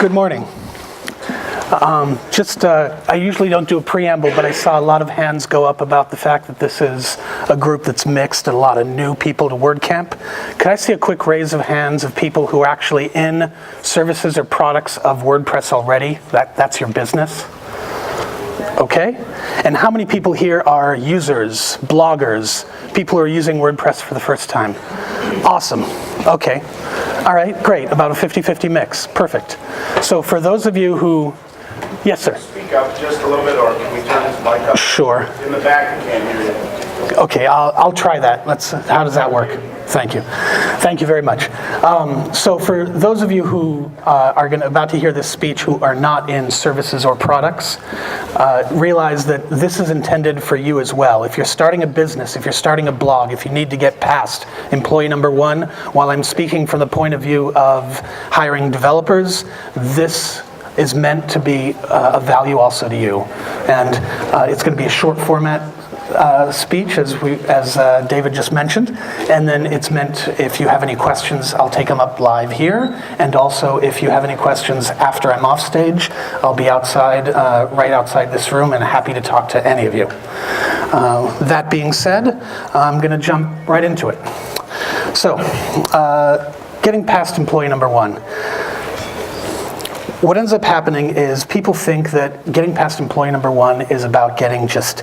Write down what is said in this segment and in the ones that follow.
Good morning. I usually don't do a preamble, but I saw a lot of hands go up about the fact that this is a group that's mixed and a lot of new people to WordCamp. Could I see a quick raise of hands of people who are actually in services or products of WordPress already? That's your business? Okay. And how many people here are users, bloggers, people who are using WordPress for the first time? Awesome. Okay. All right, great. About a 50-50 mix. Perfect. So for those of you who... Yes, sir. Speak up just a little bit, or can we turn this mic up? Sure. In the back, I can't hear you. Okay, I'll try that. How does that work? Thank you. Thank you very much. So for those of you who are about to hear this speech who are not in services or products, realize that this is intended for you as well. If you're starting a business, if you're starting a blog, if you need to get past employee number one, while I'm speaking from the point of view of hiring developers, this is meant to be of value also to you. And it's going to be a short format speech, as David just mentioned, and then it's meant, if you have any questions, I'll take them up live here, and also if you have any questions after I'm off stage, I'll be outside, right outside this room, and happy to talk to any of you. That being said, I'm going to jump right into it. So, getting past employee number one. What ends up happening is people think that getting past employee number one is about getting just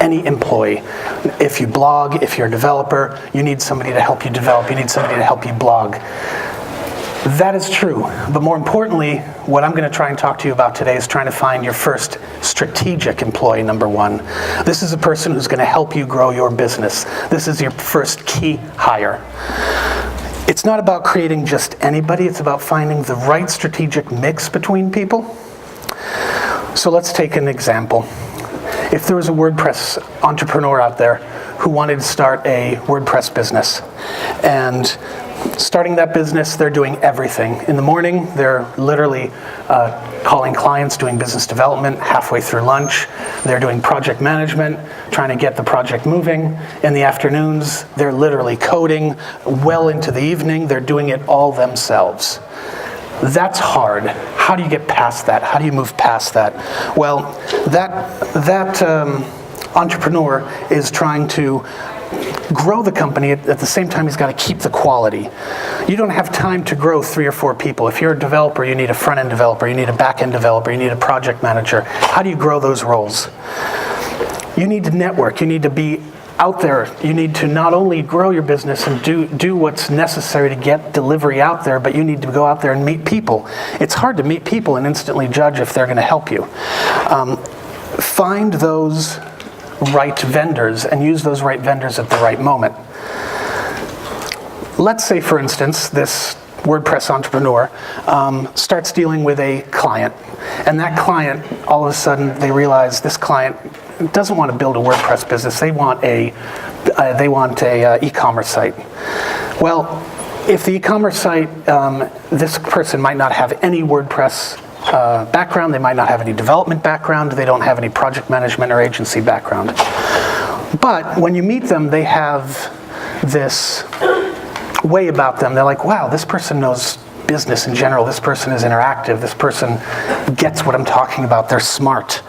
any employee. If you blog, if you're a developer, you need somebody to help you develop, you need somebody to help you blog. That is true, but more importantly, what I'm going to try and talk to you about today is trying to find your first strategic employee number one. This is a person who's going to help you grow your business. This is your first key hire. It's not about creating just anybody, it's about finding the right strategic mix between people. So let's take an example. If there was a WordPress entrepreneur out there who wanted to start a WordPress business, and starting that business, they're doing everything. In the morning, they're literally calling clients, doing business development. Halfway through lunch, they're doing project management, trying to get the project moving. In the afternoons, they're literally coding. Well into the evening, they're doing it all themselves. That's hard. How do you get past that? How do you move past that? Well, that entrepreneur is trying to grow the company. At the same time, he's got to keep the quality. You don't have time to grow 3 or 4 people. If you're a developer, you need a front-end developer, you need a back-end developer, you need a project manager. How do you grow those roles? You need to network. You need to be out there. You need to not only grow your business and do what's necessary to get delivery out there, but you need to go out there and meet people. It's hard to meet people and instantly judge if they're going to help you. Find those right vendors and use those right vendors at the right moment. Let's say, for instance, this WordPress entrepreneur starts dealing with a client, and that client, all of a sudden, they realize this client doesn't want to build a WordPress business. They want a e-commerce site. Well, if the e-commerce site, this person might not have any WordPress background, they might not have any development background, they don't have any project management or agency background. But when you meet them, they have this way about them. They're like, wow, this person knows business in general, this person is interactive, this person gets what I'm talking about, they're smart.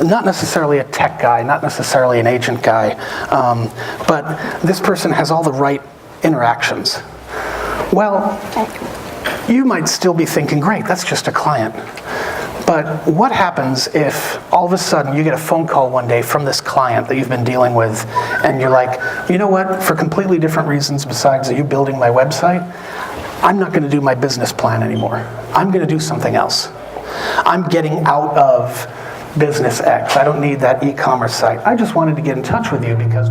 Not necessarily a tech guy, not necessarily an agent guy, but this person has all the right interactions. Well, you might still be thinking, great, that's just a client. But what happens if all of a sudden you get a phone call one day from this client that you've been dealing with, and you're like, you know what, for completely different reasons besides you building my website, I'm not going to do my business plan anymore. I'm going to do something else. I'm getting out of business X. I don't need that e-commerce site. I just wanted to get in touch with you because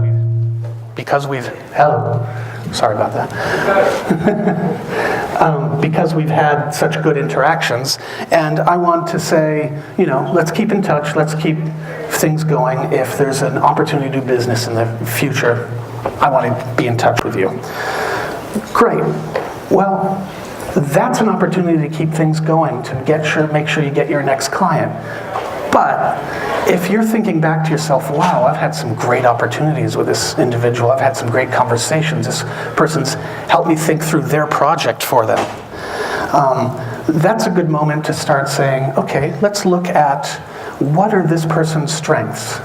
we've hello. Sorry about that. Because we've had such good interactions, and I want to say, let's keep in touch. Let's keep things going. If there's an opportunity to do business in the future, I want to be in touch with you. Great. Well, that's an opportunity to keep things going, to make sure you get your next client. But if you're thinking back to yourself, wow, I've had some great opportunities with this individual, I've had some great conversations, this person's helped me think through their project for them. that's a good moment to start saying, okay, let's look at what are this person's strengths.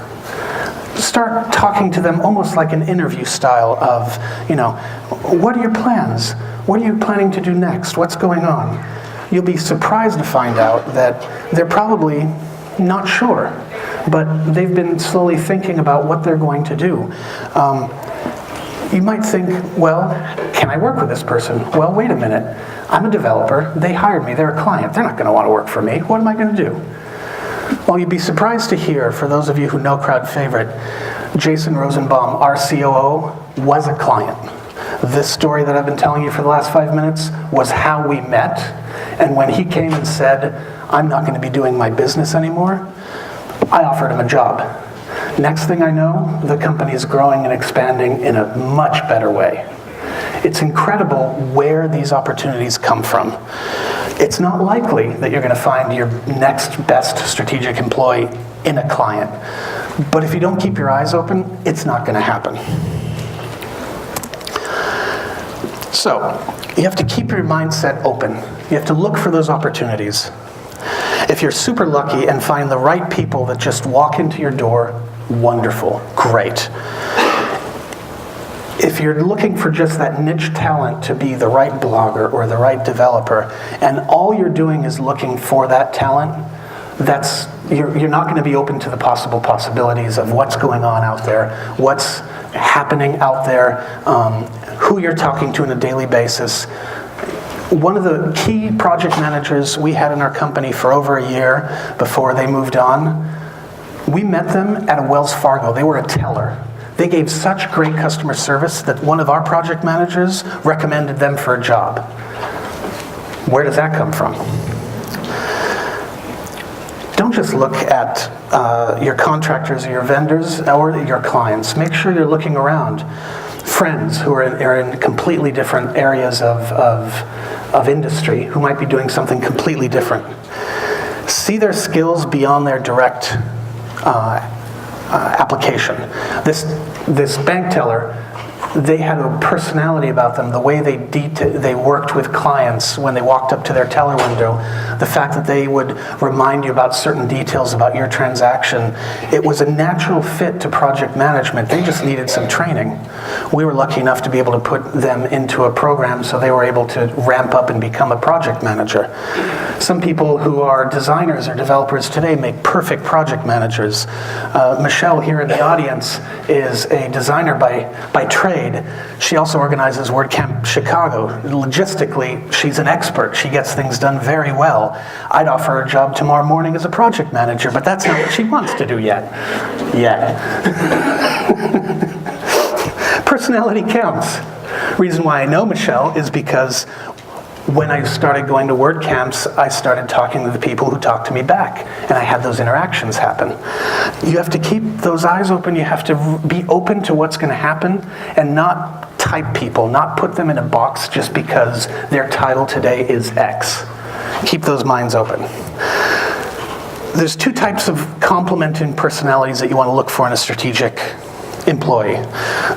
Start talking to them almost like an interview style of, what are your plans? What are you planning to do next? What's going on? You'll be surprised to find out that they're probably not sure, but they've been slowly thinking about what they're going to do. You might think, well, can I work with this person? Well, wait a minute. I'm a developer. They hired me. They're a client. They're not going to want to work for me. What am I going to do? Well, you'd be surprised to hear, for those of you who know crowd favorite, Jason Rosenbaum, our COO, was a client. This story that I've been telling you for the last 5 minutes was how we met. And when he came and said, I'm not going to be doing my business anymore, I offered him a job. Next thing I know, the company is growing and expanding in a much better way. It's incredible where these opportunities come from. It's not likely that you're going to find your next best strategic employee in a client. But if you don't keep your eyes open, it's not going to happen. So, you have to keep your mindset open. You have to look for those opportunities. If you're super lucky and find the right people that just walk into your door, wonderful, great. If you're looking for just that niche talent to be the right blogger or the right developer, and all you're doing is looking for that talent, you're not going to be open to the possibilities of what's going on out there, what's happening out there, who you're talking to on a daily basis. One of the key project managers we had in our company for over a year before they moved on, we met them at a Wells Fargo. They were a teller. They gave such great customer service that one of our project managers recommended them for a job. Where does that come from? Don't just look at your contractors or your vendors or your clients. Make sure you're looking around. Friends who are in completely different areas of industry who might be doing something completely different. See their skills beyond their direct application. This bank teller, they had a personality about them, the way they worked with clients when they walked up to their teller window, the fact that they would remind you about certain details about your transaction. It was a natural fit to project management. They just needed some training. We were lucky enough to be able to put them into a program so they were able to ramp up and become a project manager. Some people who are designers or developers today make perfect project managers. Michelle here in the audience is a designer by trade. She also organizes WordCamp Chicago. Logistically, she's an expert. She gets things done very well. I'd offer her a job tomorrow morning as a project manager, but that's not what she wants to do yet. Personality counts. Reason why I know Michelle is because when I started going to WordCamps, I started talking to the people who talked to me back, and I had those interactions happen. You have to keep those eyes open. You have to be open to what's going to happen and not type people, not put them in a box just because their title today is X. Keep those minds open. There's two types of complementing personalities that you want to look for in a strategic employee.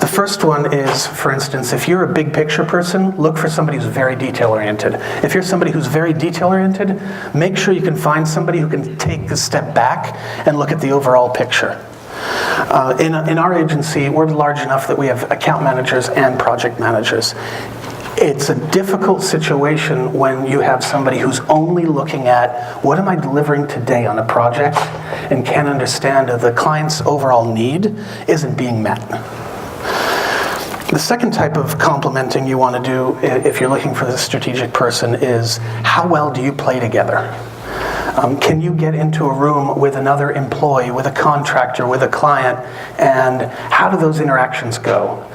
The first one is, for instance, if you're a big picture person, look for somebody who's very detail oriented. If you're somebody who's very detail oriented, make sure you can find somebody who can take a step back and look at the overall picture. In our agency, we're large enough that we have account managers and project managers. It's a difficult situation when you have somebody who's only looking at what am I delivering today on a project and can't understand that the client's overall need isn't being met. The second type of complementing you want to do if you're looking for the strategic person is how well do you play together? Can you get into a room with another employee, with a contractor, with a client, and how do those interactions go?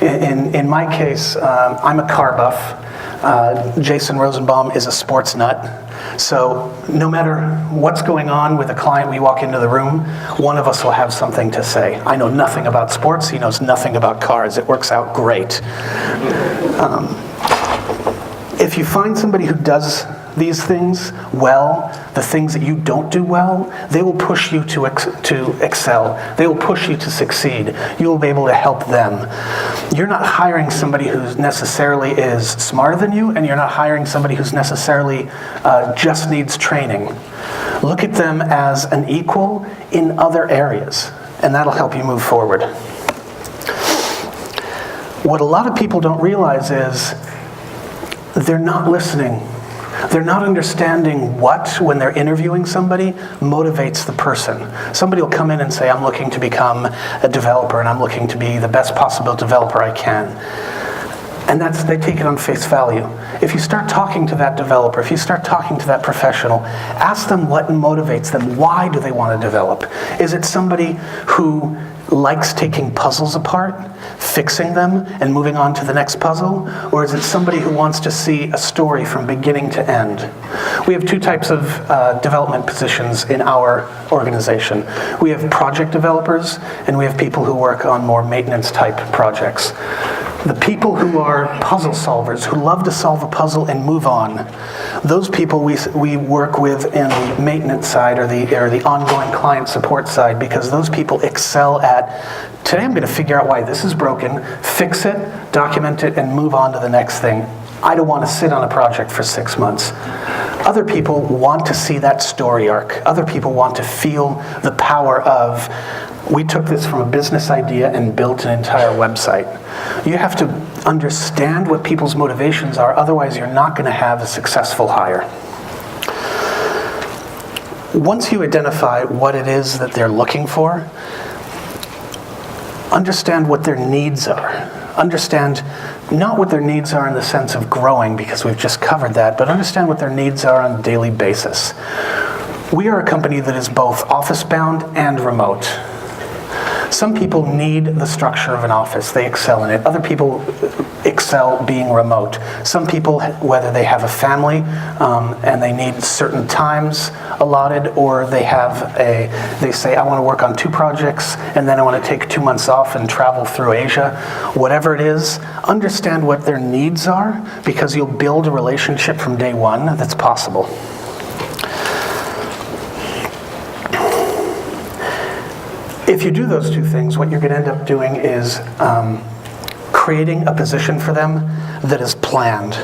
In my case, I'm a car buff. Jason Rosenbaum is a sports nut. So no matter what's going on with a client, we walk into the room, one of us will have something to say. I know nothing about sports, he knows nothing about cars. It works out great. If you find somebody who does these things well, the things that you don't do well, they will push you to excel. They will push you to succeed. You will be able to help them. You're not hiring somebody who necessarily is smarter than you, and you're not hiring somebody who's necessarily just needs training. Look at them as an equal in other areas, and that'll help you move forward. What a lot of people don't realize is they're not listening. They're not understanding what, when they're interviewing somebody, motivates the person. Somebody will come in and say, I'm looking to become a developer, and I'm looking to be the best possible developer I can. And they take it on face value. If you start talking to that developer, if you start talking to that professional, ask them what motivates them. Why do they want to develop? Is it somebody who likes taking puzzles apart, fixing them, and moving on to the next puzzle? Or is it somebody who wants to see a story from beginning to end? We have two types of development positions in our organization. We have project developers, and we have people who work on more maintenance type projects. The people who are puzzle solvers, who love to solve a puzzle and move on, those people we work with in the maintenance side or the ongoing client support side, because those people excel at, today I'm going to figure out why this is broken, fix it, document it, and move on to the next thing. I don't want to sit on a project for 6 months. Other people want to see that story arc. Other people want to feel the power of, we took this from a business idea and built an entire website. You have to understand what people's motivations are, otherwise you're not going to have a successful hire. Once you identify what it is that they're looking for, understand what their needs are. Understand not what their needs are in the sense of growing, because we've just covered that, but understand what their needs are on a daily basis. We are a company that is both office-bound and remote. Some people need the structure of an office. They excel in it. Other people excel being remote. Some people, whether they have a family and they need certain times allotted, or they say, I want to work on 2 projects and then I want to take 2 months off and travel through Asia. Whatever it is, understand what their needs are, because you'll build a relationship from day one that's possible. If you do those 2 things, what you're going to end up doing is creating a position for them that is planned.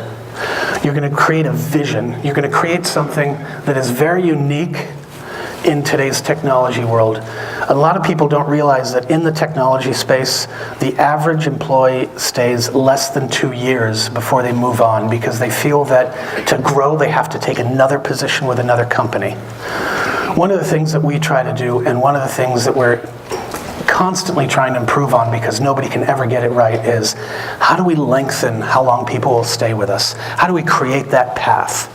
You're going to create a vision. You're going to create something that is very unique in today's technology world. A lot of people don't realize that in the technology space, the average employee stays less than 2 years before they move on, because they feel that to grow, they have to take another position with another company. One of the things that we try to do, and one of the things that we're constantly trying to improve on, because nobody can ever get it right, is how do we lengthen how long people will stay with us? How do we create that path?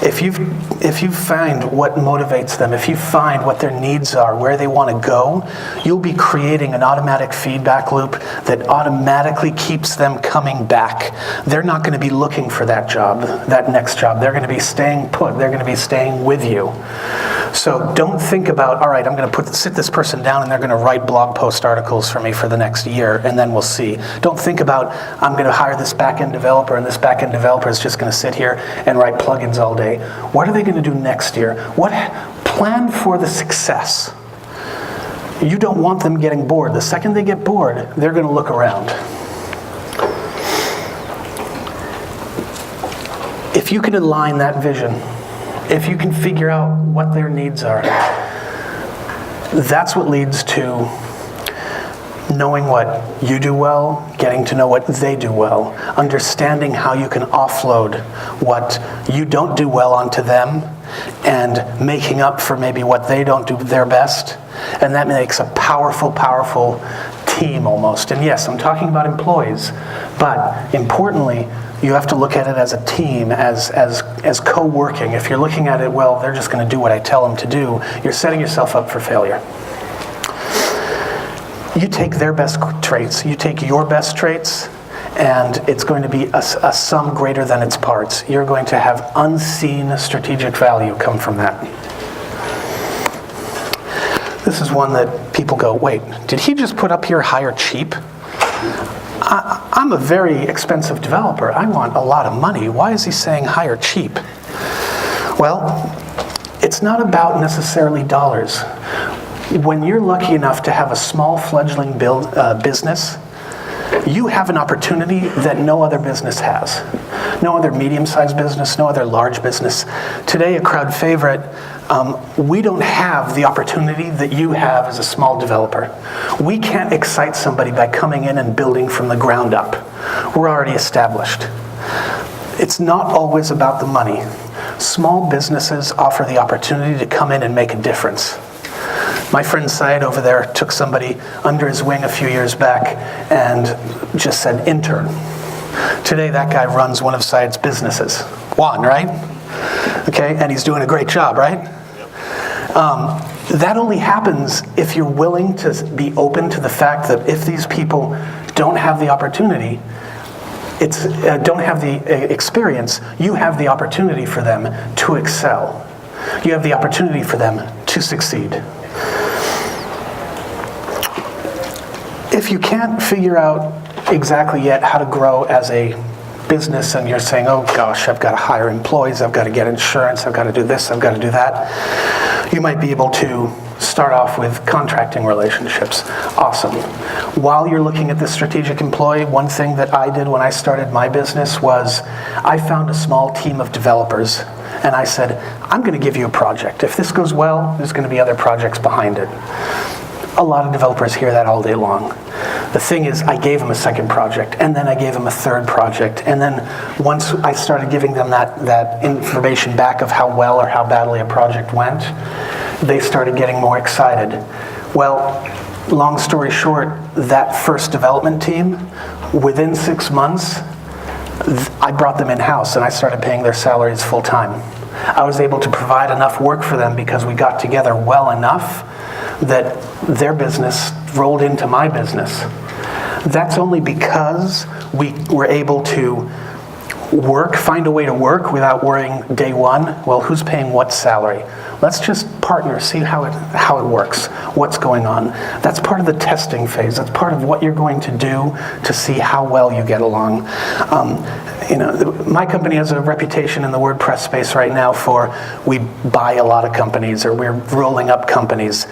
If you find what motivates them, if you find what their needs are, where they want to go, you'll be creating an automatic feedback loop that automatically keeps them coming back. They're not going to be looking for that job, that next job. They're going to be staying put. They're going to be staying with you. So don't think about, all right, I'm going to sit this person down and they're going to write blog post articles for me for the next year, and then we'll see. Don't think about, I'm going to hire this back-end developer, and this back-end developer is just going to sit here and write plugins all day. What are they going to do next year? Plan for the success. You don't want them getting bored. The second they get bored, they're going to look around. If you can align that vision, if you can figure out what their needs are, that's what leads to knowing what you do well, getting to know what they do well, understanding how you can offload what you don't do well onto them, and making up for maybe what they don't do their best. And that makes a powerful, powerful team almost. And yes, I'm talking about employees, but importantly, you have to look at it as a team, as co-working. If you're looking at it, well, they're just going to do what I tell them to do, you're setting yourself up for failure. You take their best traits, you take your best traits, and it's going to be a sum greater than its parts. You're going to have unseen strategic value come from that. This is one that people go, wait, did he just put up here hire cheap? I'm a very expensive developer. I want a lot of money. Why is he saying hire cheap? Well, it's not about necessarily dollars. When you're lucky enough to have a small fledgling business, you have an opportunity that no other business has. No other medium-sized business, no other large business. Today, a crowd favorite, we don't have the opportunity that you have as a small developer. We can't excite somebody by coming in and building from the ground up. We're already established. It's not always about the money. Small businesses offer the opportunity to come in and make a difference. My friend Syed over there took somebody under his wing a few years back and just said, intern. Today, that guy runs one of Syed's businesses. Juan, right? Okay, and he's doing a great job, right? That only happens if you're willing to be open to the fact that if these people don't have the opportunity, don't have the experience, you have the opportunity for them to excel. You have the opportunity for them to succeed. If you can't figure out exactly yet how to grow as a business and you're saying, oh gosh, I've got to hire employees, I've got to get insurance, I've got to do this, I've got to do that, you might be able to start off with contracting relationships. Awesome. While you're looking at the strategic employee, one thing that I did when I started my business was I found a small team of developers and I said, I'm going to give you a project. If this goes well, there's going to be other projects behind it. A lot of developers hear that all day long. The thing is, I gave them a second project, and then I gave them a third project, and then once I started giving them that information back of how well or how badly a project went, they started getting more excited. Well, long story short, that first development team, within 6 months, I brought them in-house, and I started paying their salaries full-time. I was able to provide enough work for them because we got together well enough that their business rolled into my business. That's only because we were able to find a way to work without worrying day one, well, who's paying what salary? Let's just partner, see how it works, what's going on. That's part of the testing phase. That's part of what you're going to do to see how well you get along. My company has a reputation in the WordPress space right now for we buy a lot of companies or we're rolling up companies.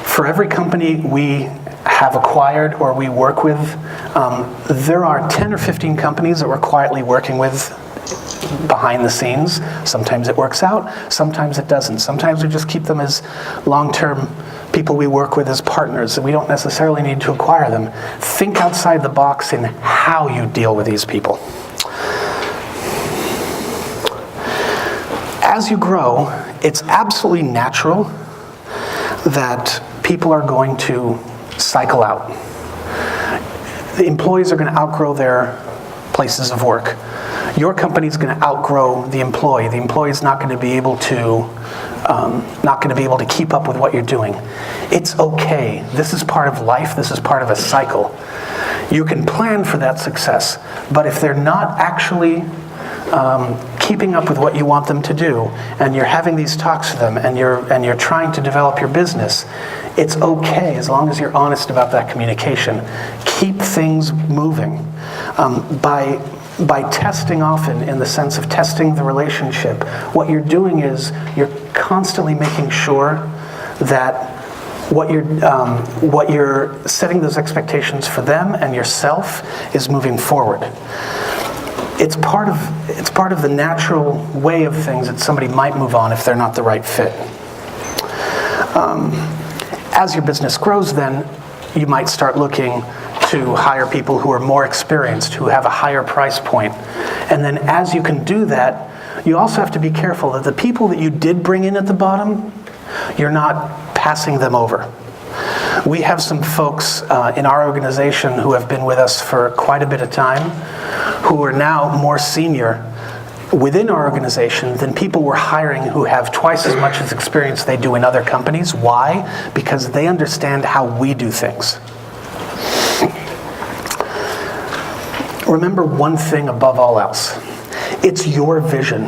For every company we have acquired or we work with, there are 10 or 15 companies that we're quietly working with behind the scenes. Sometimes it works out, sometimes it doesn't. Sometimes we just keep them as long-term people we work with as partners, and we don't necessarily need to acquire them. Think outside the box in how you deal with these people. As you grow, it's absolutely natural that people are going to cycle out. The employees are going to outgrow their places of work. Your company's going to outgrow the employee. The employee's not going to be able to keep up with what you're doing. It's okay. This is part of life. This is part of a cycle. You can plan for that success, but if they're not actually keeping up with what you want them to do, and you're having these talks with them, and you're trying to develop your business, it's okay as long as you're honest about that communication. Keep things moving. By testing often, in the sense of testing the relationship, what you're doing is you're constantly making sure that what you're setting those expectations for them and yourself is moving forward. It's part of the natural way of things that somebody might move on if they're not the right fit. As your business grows, then you might start looking to hire people who are more experienced, who have a higher price point. And then as you can do that, you also have to be careful that the people that you did bring in at the bottom, you're not passing them over. We have some folks in our organization who have been with us for quite a bit of time, who are now more senior within our organization than people we're hiring who have twice as much as experience they do in other companies. Why? Because they understand how we do things. Remember one thing above all else. It's your vision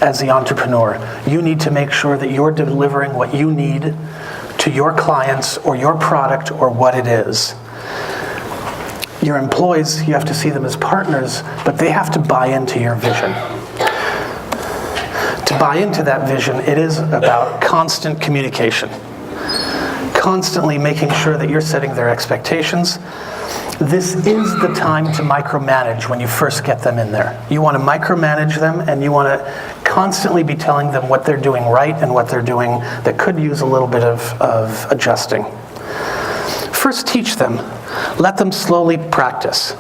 as the entrepreneur. You need to make sure that you're delivering what you need to your clients or your product or what it is. Your employees, you have to see them as partners, but they have to buy into your vision. To to buy into that vision, it is about constant communication. Constantly making sure that you're setting their expectations. This is the time to micromanage when you first get them in there. You want to micromanage them, and you want to constantly be telling them what they're doing right and what they're doing that could use a little bit of adjusting. First, teach them. Let them slowly practice.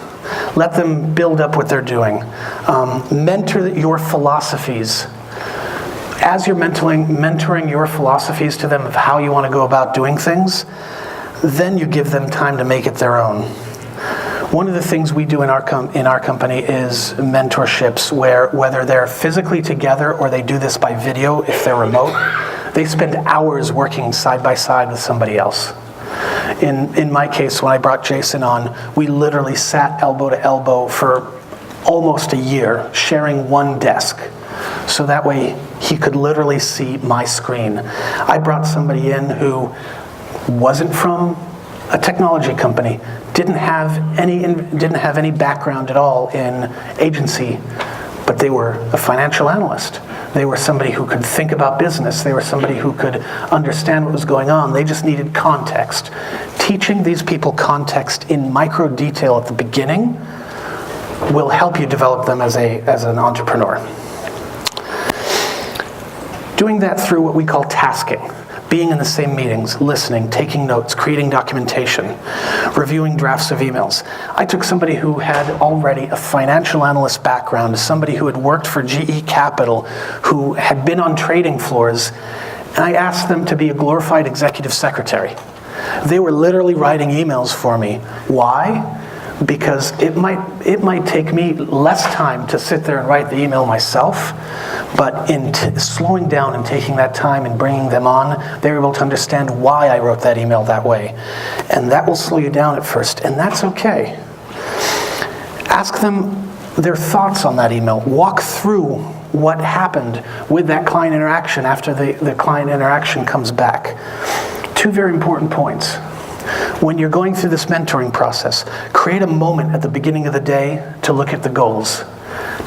Let them build up what they're doing. Mentor your philosophies. As you're mentoring your philosophies to them of how you want to go about doing things, then you give them time to make it their own. One of the things we do in our company is mentorships where whether they're physically together or they do this by video if they're remote, they spend hours working side by side with somebody else. In my case, when I brought Jason on, we literally sat elbow to elbow for almost a year, sharing one desk. So that way he could literally see my screen. I brought somebody in who wasn't from a technology company, didn't have any background at all in agency, but they were a financial analyst. They were somebody who could think about business. They were somebody who could understand what was going on. They just needed context. Teaching these people context in micro detail at the beginning will help you develop them as an entrepreneur. Doing that through what we call tasking. Being in the same meetings, listening, taking notes, creating documentation, reviewing drafts of emails. I took somebody who had already a financial analyst background, somebody who had worked for GE Capital, who had been on trading floors, and I asked them to be a glorified executive secretary. They were literally writing emails for me. Why? Because it might take me less time to sit there and write the email myself, but in slowing down and taking that time and bringing them on, they were able to understand why I wrote that email that way. And that will slow you down at first, and that's okay. Ask them their thoughts on that email. Walk through what happened with that client interaction after the client interaction comes back. Two very important points. When you're going through this mentoring process, create a moment at the beginning of the day to look at the goals.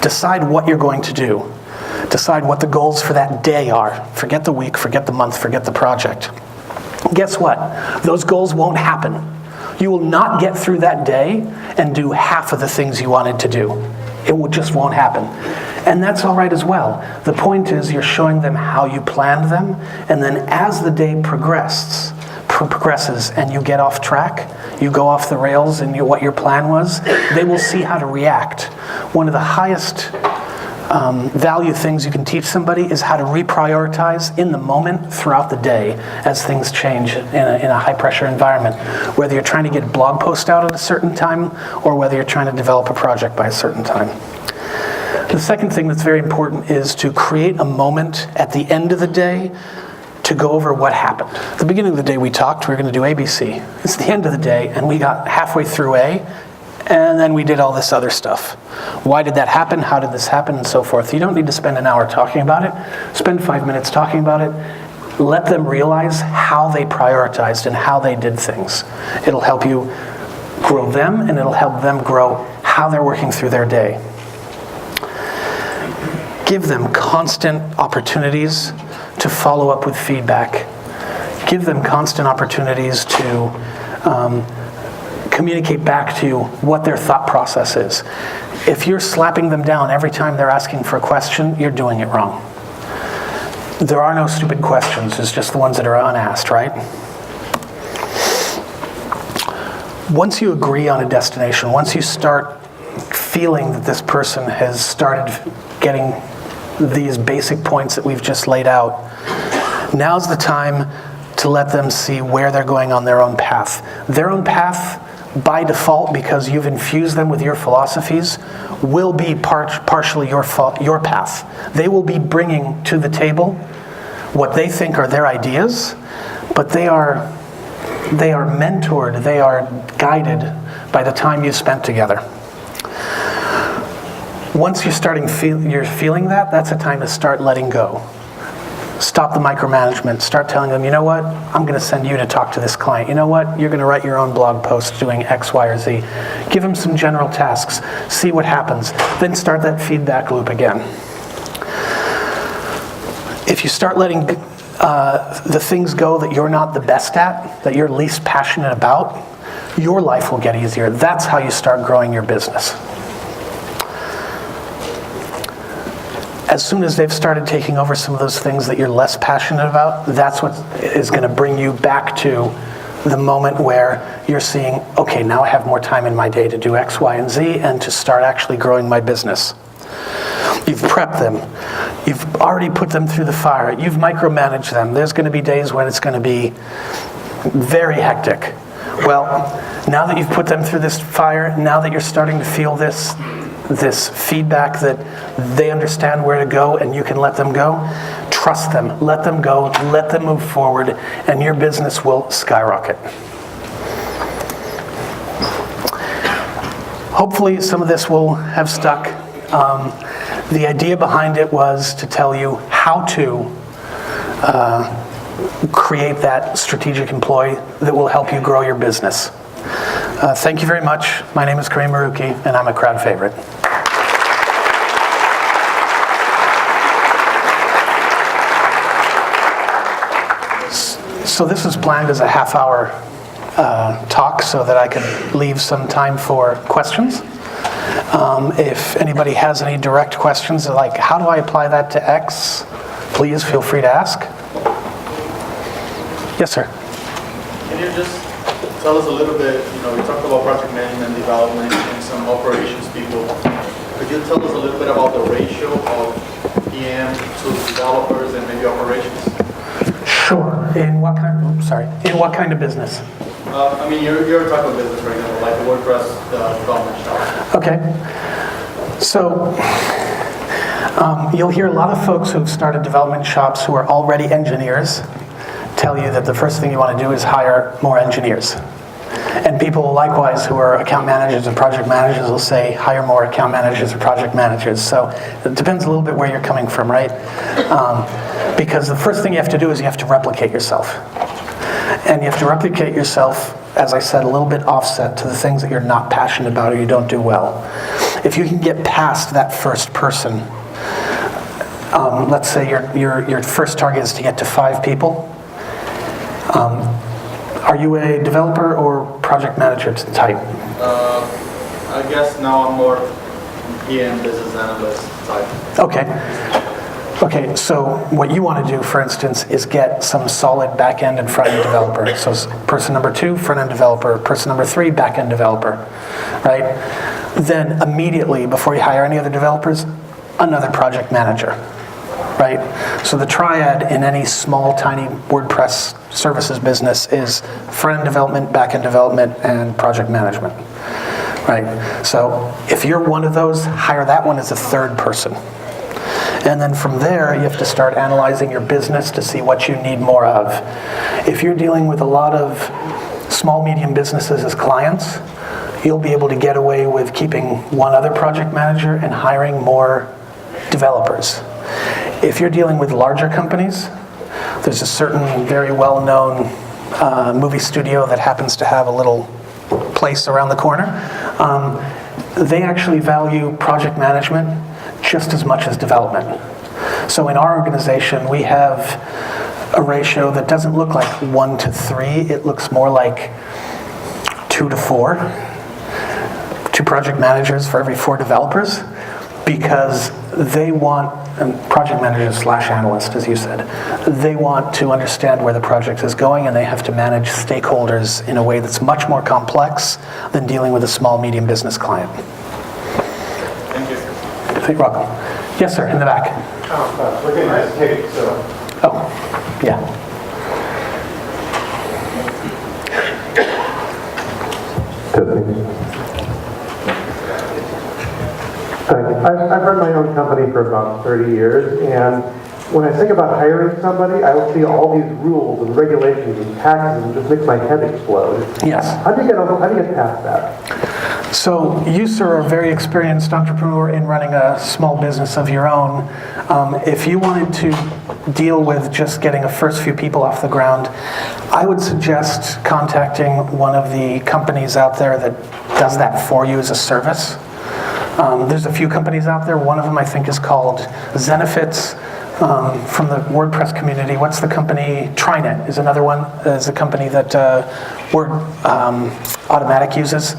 Decide what you're going to do. Decide what the goals for that day are. Forget the week, forget the month, forget the project. Guess what? Those goals won't happen. You will not get through that day and do half of the things you wanted to do. It just won't happen. And that's all right as well. The point is you're showing them how you planned them, and then as the day progresses and you get off track, you go off the rails and what your plan was, they will see how to react. One of the highest value things you can teach somebody is how to reprioritize in the moment throughout the day as things change in a high-pressure environment, whether you're trying to get a blog post out at a certain time or whether you're trying to develop a project by a certain time. The second thing that's very important is to create a moment at the end of the day to go over what happened. At the beginning of the day we talked, we were going to do ABC. It's the end of the day, and we got halfway through A, and then we did all this other stuff. Why did that happen? How did this happen? And so forth. You don't need to spend an hour talking about it. Spend 5 minutes talking about it. Let them realize how they prioritized and how they did things. It'll help you grow them, and it'll help them grow how they're working through their day. Give them constant opportunities to follow up with feedback. Give them constant opportunities to communicate back to you what their thought process is. If you're slapping them down every time they're asking for a question, you're doing it wrong. There are no stupid questions, it's just the ones that are unasked, right? Once you agree on a destination, once you start feeling that this person has started getting these basic points that we've just laid out, now's the time to let them see where they're going on their own path. Their own path, by default, because you've infused them with your philosophies, will be partially your path. They will be bringing to the table what they think are their ideas, but they are mentored, they are guided by the time you spent together. Once you're feeling that, that's a time to start letting go. Stop the micromanagement. Start telling them, you know what, I'm going to send you to talk to this client. You know what, you're going to write your own blog post doing X, Y, or Z. Give them some general tasks. See what happens. Then start that feedback loop again. If you start letting the things go that you're not the best at, that you're least passionate about, your life will get easier. That's how you start growing your business. As soon as they've started taking over some of those things that you're less passionate about, that's what is going to bring you back to the moment where you're seeing, okay, now I have more time in my day to do X, Y, and Z, and to start actually growing my business. You've prepped them. You've already put them through the fire. You've micromanaged them. There's going to be days when it's going to be very hectic. Well, now that you've put them through this fire, now that you're starting to feel this feedback that they understand where to go and you can let them go, trust them, let them go, let them move forward, and your business will skyrocket. Hopefully some of this will have stuck. The idea behind it was to tell you how to create that strategic employee that will help you grow your business. Thank you very much. My name is Karim Marucchi, and I'm a crowd favorite. So this was planned as a half-hour talk so that I could leave some time for questions. If anybody has any direct questions, like how do I apply that to X, please feel free to ask. Yes, sir. Can you just tell us a little bit, we talked about project management, development, and some operations people. Could you tell us a little bit about the ratio of PM to developers and maybe operations? Sure. In what kind of business? You're a type of business right now, like the WordPress development shop. Okay. So you'll hear a lot of folks who've started development shops who are already engineers tell you that the first thing you want to do is hire more engineers. And people likewise who are account managers and project managers will say hire more account managers or project managers. So it depends a little bit where you're coming from, right? Because the first thing you have to do is you have to replicate yourself. And you have to replicate yourself, as I said, a little bit offset to the things that you're not passionate about or you don't do well. If you can get past that first person, let's say your first target is to get to 5 people. Are you a developer or project manager type? I guess now I'm more PM business analyst type. Okay, so what you want to do, for instance, is get some solid back-end and front-end developer. So person number 2, front-end developer. Person number 3, back-end developer, right? Then immediately, before you hire any other developers, another project manager, right? So the triad in any small, tiny WordPress services business is front-end development, back-end development, and project management, right? So if you're one of those, hire that one as a third person. And then from there, you have to start analyzing your business to see what you need more of. If you're dealing with a lot of small, medium businesses as clients, you'll be able to get away with keeping one other project manager and hiring more developers. If you're dealing with larger companies, there's a certain very well-known movie studio that happens to have a little place around the corner. They actually value project management just as much as development. So in our organization, we have a ratio that doesn't look like 1 to 3. It looks more like 2 to 4. 2 project managers for every 4 developers, because they want, and project managers / analyst, as you said, they want to understand where the project is going, and they have to manage stakeholders in a way that's much more complex than dealing with a small, medium business client. Thank you. You're welcome. Yes, sir, in the back. Looking nice cake, so. Oh, yeah. I've run my own company for about 30 years, and when I think about hiring somebody, I will see all these rules and regulations and taxes and just makes my head explode. Yes. How do you get past that? So you, sir, are a very experienced entrepreneur in running a small business of your own. If you wanted to deal with just getting the first few people off the ground, I would suggest contacting one of the companies out there that does that for you as a service. There's a few companies out there. One of them I think is called Zenefits. from the WordPress community, what's the company? Trinet is another one, is a company that Word Automatic uses.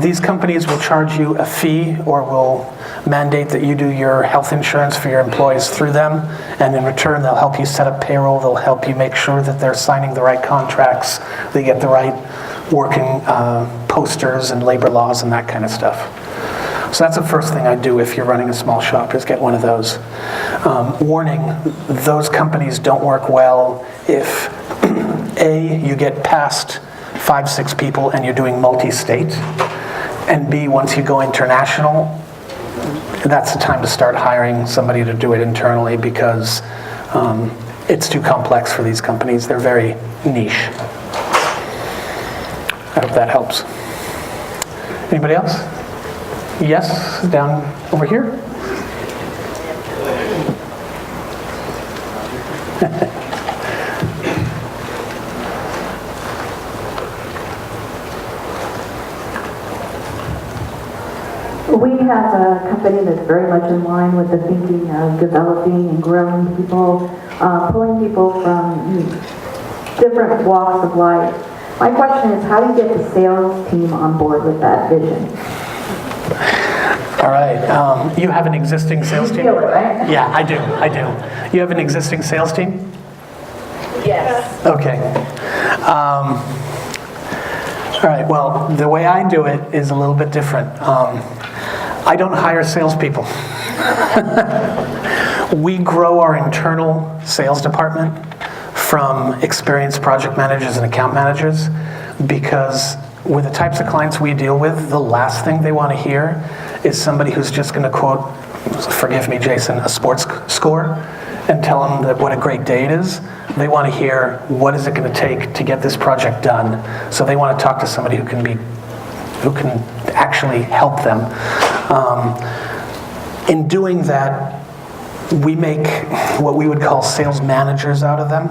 These companies will charge you a fee or will mandate that you do your health insurance for your employees through them, and in return they'll help you set up payroll, they'll help you make sure that they're signing the right contracts, they get the right working posters and labor laws and that kind of stuff. So that's the first thing I do if you're running a small shop, is get one of those. Warning, those companies don't work well if A, you get past 5-6 people and you're doing multi-state, and B, once you go international, that's the time to start hiring somebody to do it internally, because it's too complex for these companies. They're very niche. I hope that helps. Anybody else? Yes, down over here. We have a company that's very much in line with the thinking of developing and growing people, pulling people from different walks of life. My question is, how do you get the sales team on board with that vision? All right. You have an existing sales team? You feel it, right? Yeah, I do. You have an existing sales team? Yes. Okay. All right, well, the way I do it is a little bit different. I don't hire salespeople. We grow our internal sales department from experienced project managers and account managers, because with the types of clients we deal with, the last thing they want to hear is somebody who's just going to quote, forgive me, Jason, a sports score and tell them that what a great day it is. They want to hear, what is it going to take to get this project done? So they want to talk to somebody who can actually help them. In doing that, we make what we would call sales managers out of them,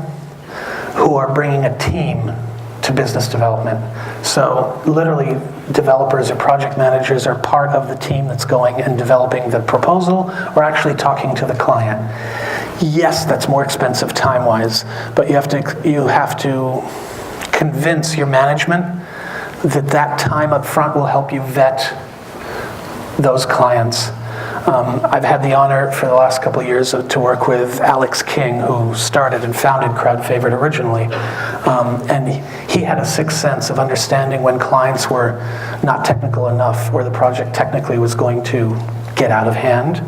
who are bringing a team to business development. So literally, developers or project managers are part of the team that's going and developing the proposal or actually talking to the client. Yes, that's more expensive time-wise, but you have to convince your management that time up front will help you vet those clients. I've had the honor for the last couple of years to work with Alex King, who started and founded Crowd Favorite originally. And he had a sixth sense of understanding when clients were not technical enough or the project technically was going to get out of hand.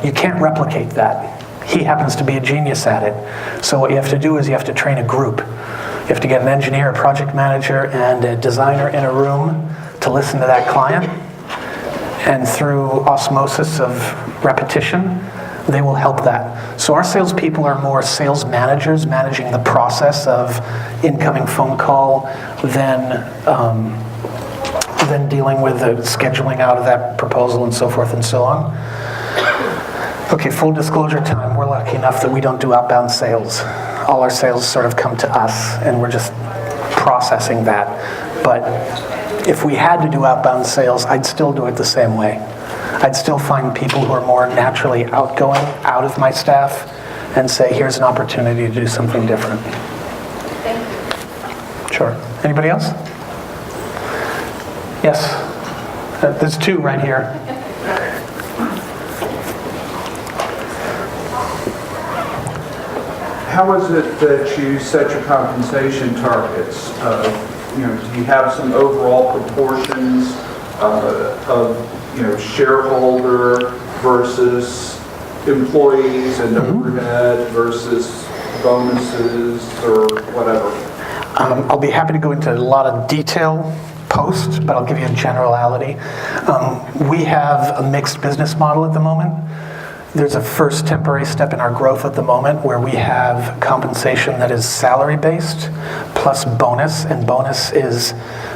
You can't replicate that. He happens to be a genius at it. So what you have to do is you have to train a group. You have to get an engineer, a project manager, and a designer in a room to listen to that client. And through osmosis of repetition, they will help that. So our salespeople are more sales managers, managing the process of incoming phone call, then dealing with the scheduling out of that proposal and so forth and so on. Okay, full disclosure time. We're lucky enough that we don't do outbound sales. All our sales sort of come to us, and we're just processing that. But if we had to do outbound sales, I'd still do it the same way. I'd still find people who are more naturally outgoing out of my staff and say, here's an opportunity to do something different. Thank you. Sure. Anybody else? Yes. There's two right here. How is it that you set your compensation targets? Do you have some overall proportions of shareholder versus employees and overhead versus bonuses or whatever? I'll be happy to go into a lot of detail post, but I'll give you a generality. We have a mixed business model at the moment. There's a first temporary step in our growth at the moment where we have compensation that is salary-based plus bonus, and bonus is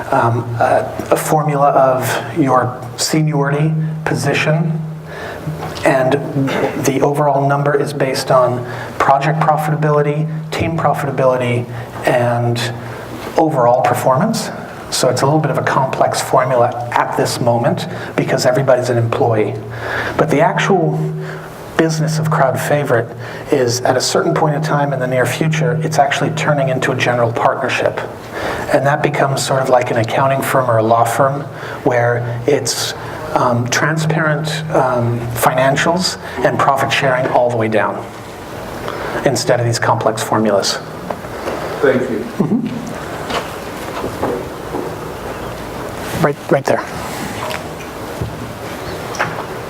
a formula of your seniority, position, and the overall number is based on project profitability, team profitability, and overall performance. So it's a little bit of a complex formula at this moment because everybody's an employee. But the actual business of Crowd Favorite is at a certain point in time in the near future, it's actually turning into a general partnership. And that becomes sort of like an accounting firm or a law firm where it's transparent financials and profit sharing all the way down instead of these complex formulas. Thank you. Right there.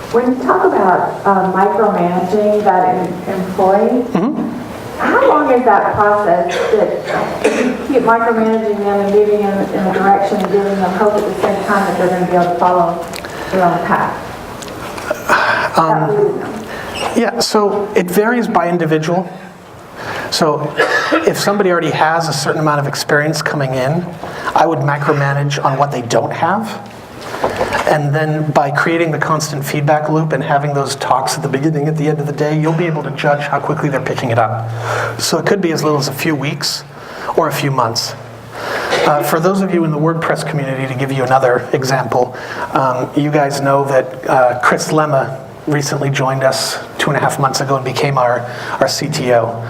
When you talk about micromanaging that employee, how long is that process that you keep micromanaging them and moving them in the direction and giving them hope at the same time that they're going to be able to follow their own path? Without losing them? Yeah, so it varies by individual. So if somebody already has a certain amount of experience coming in, I would micromanage on what they don't have. And then by creating the constant feedback loop and having those talks at the beginning, at the end of the day, you'll be able to judge how quickly they're picking it up. So it could be as little as a few weeks or a few months. For those of you in the WordPress community, to give you another example, you guys know that Chris Lemma recently joined us 2.5 months ago and became our CTO.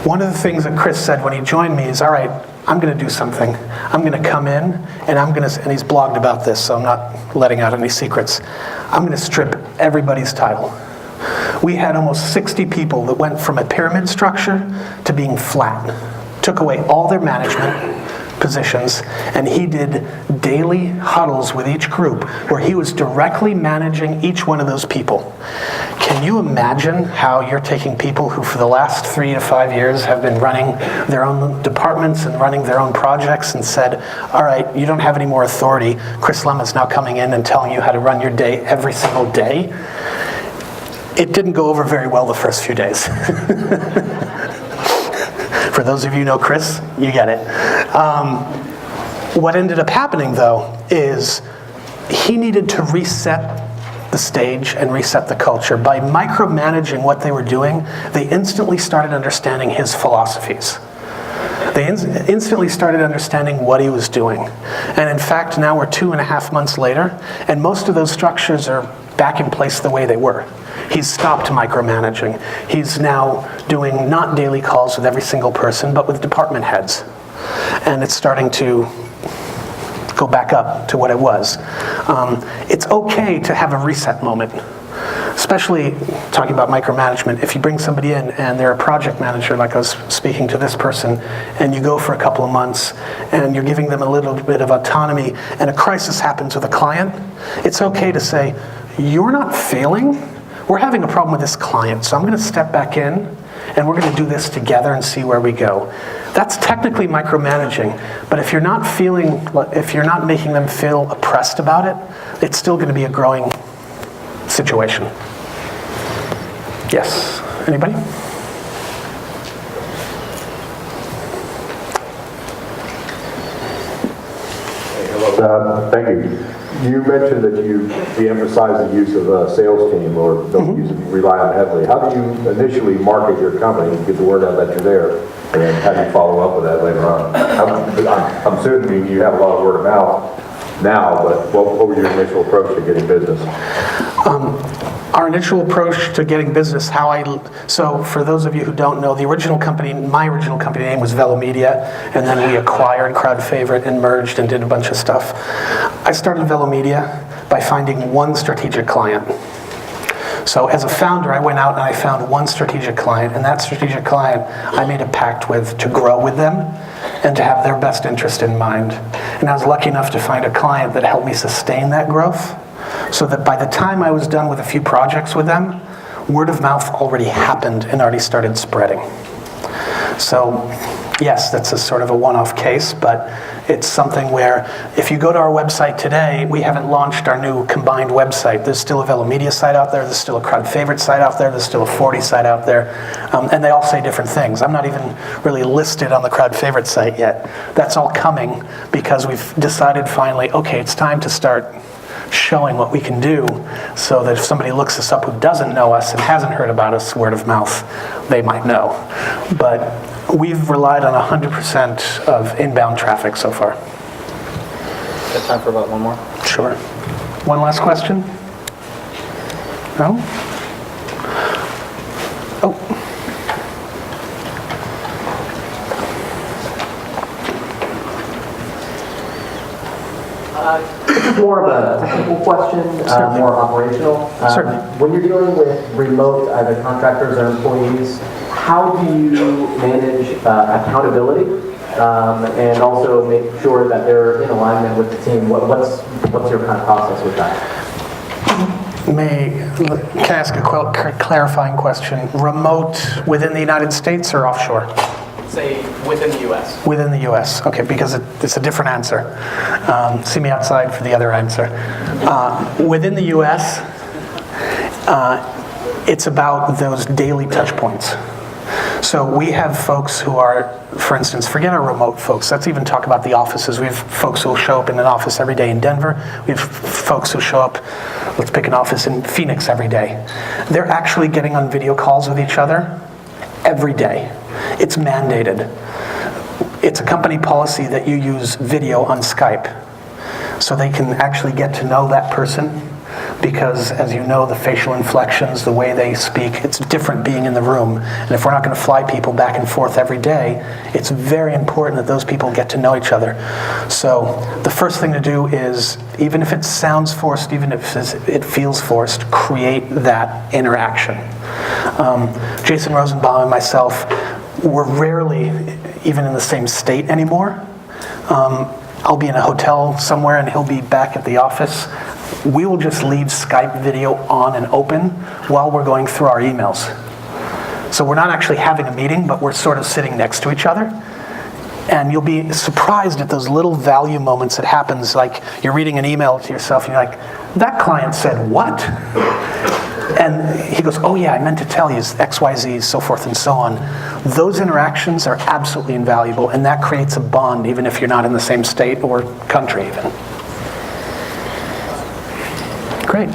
One of the things that Chris said when he joined me is, all right, I'm going to do something. I'm going to come in and and he's blogged about this, so I'm not letting out any secrets. I'm going to strip everybody's title. We had almost 60 people that went from a pyramid structure to being flat. Took away all their management positions, and he did daily huddles with each group where he was directly managing each one of those people. Can you imagine how you're taking people who for the last 3 to 5 years have been running their own departments and running their own projects and said, all right, you don't have any more authority. Chris Lemma's now coming in and telling you how to run your day every single day. It didn't go over very well the first few days. For those of you who know Chris, you get it. What ended up happening, though, is he needed to reset the stage and reset the culture. By micromanaging what they were doing, they instantly started understanding his philosophies. They instantly started understanding what he was doing. And in fact, now we're 2.5 months later, and most of those structures are back in place the way they were. He's stopped micromanaging. He's now doing not daily calls with every single person, but with department heads. And it's starting to go back up to what it was. It's okay to have a reset moment, especially talking about micromanagement. If you bring somebody in and they're a project manager, like I was speaking to this person, and you go for a couple of months and you're giving them a little bit of autonomy and a crisis happens with a client, it's okay to say, you're not failing. We're having a problem with this client, so I'm going to step back in and we're going to do this together and see where we go. That's technically micromanaging, but if you're not making them feel oppressed about it, it's still going to be a growing situation. Yes, anybody? Thank you. You mentioned that you de-emphasize the use of a sales team or don't rely on it heavily. How do you initially market your company and get the word out that you're there? And how do you follow up with that later on? I'm assuming you have a lot of word of mouth now, but what was your initial approach to getting business? Our initial approach to getting business, so for those of you who don't know, my original company name was Velomedia, and then we acquired Crowd Favorite and merged and did a bunch of stuff. I started Velomedia by finding one strategic client. So as a founder, I went out and I found one strategic client, and that strategic client I made a pact with to grow with them and to have their best interest in mind. And I was lucky enough to find a client that helped me sustain that growth, so that by the time I was done with a few projects with them, word of mouth already happened and already started spreading. So yes, that's a sort of a one-off case, but it's something where if you go to our website today, we haven't launched our new combined website. There's still a Velomedia site out there, there's still a Crowd Favorite site out there, there's still a 40 site out there, and they all say different things. I'm not even really listed on the Crowd Favorite site yet. That's all coming because we've decided finally, okay, it's time to start showing what we can do so that if somebody looks us up who doesn't know us and hasn't heard about us word of mouth, they might know. But we've relied on 100% of inbound traffic so far. Got time for about one more? Sure. One last question? No? Oh, This is more of a technical question, Certainly. more operational. Certainly. When you're dealing with remote either contractors or employees, how do you manage accountability and also make sure that they're in alignment with the team? What's your kind of process with that? can I ask a clarifying question? Remote within the United States or offshore? Say within the U.S. Within the U.S., okay, because it's a different answer. See me outside for the other answer. Within the U.S., it's about those daily touch points. So we have folks who are, for instance, forget our remote folks. Let's even talk about the offices. We have folks who will show up in an office every day in Denver. We have folks who show up, let's pick an office in Phoenix every day. They're actually getting on video calls with each other every day. It's mandated. It's a company policy that you use video on Skype so they can actually get to know that person, because as you know, the facial inflections, the way they speak, it's different being in the room. And if we're not going to fly people back and forth every day, it's very important that those people get to know each other. So the first thing to do is, even if it sounds forced, even if it feels forced, create that interaction. Jason Rosenbaum and myself, we're rarely even in the same state anymore. I'll be in a hotel somewhere and he'll be back at the office. We will just leave Skype video on and open while we're going through our emails. So we're not actually having a meeting, but we're sort of sitting next to each other. And you'll be surprised at those little value moments that happens, like you're reading an email to yourself and you're like, that client said what? And he goes, oh yeah, I meant to tell you XYZ, so forth and so on. Those interactions are absolutely invaluable, and that creates a bond even if you're not in the same state or country even. Great.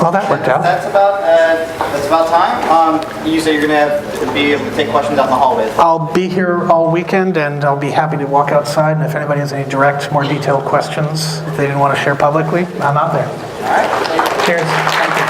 Well, that worked out. That's about time. You say you're going to be able to take questions out in the hallways. I'll be here all weekend, and I'll be happy to walk outside, and if anybody has any direct, more detailed questions, if they didn't want to share publicly, I'm out there. All right. Cheers. Thank you.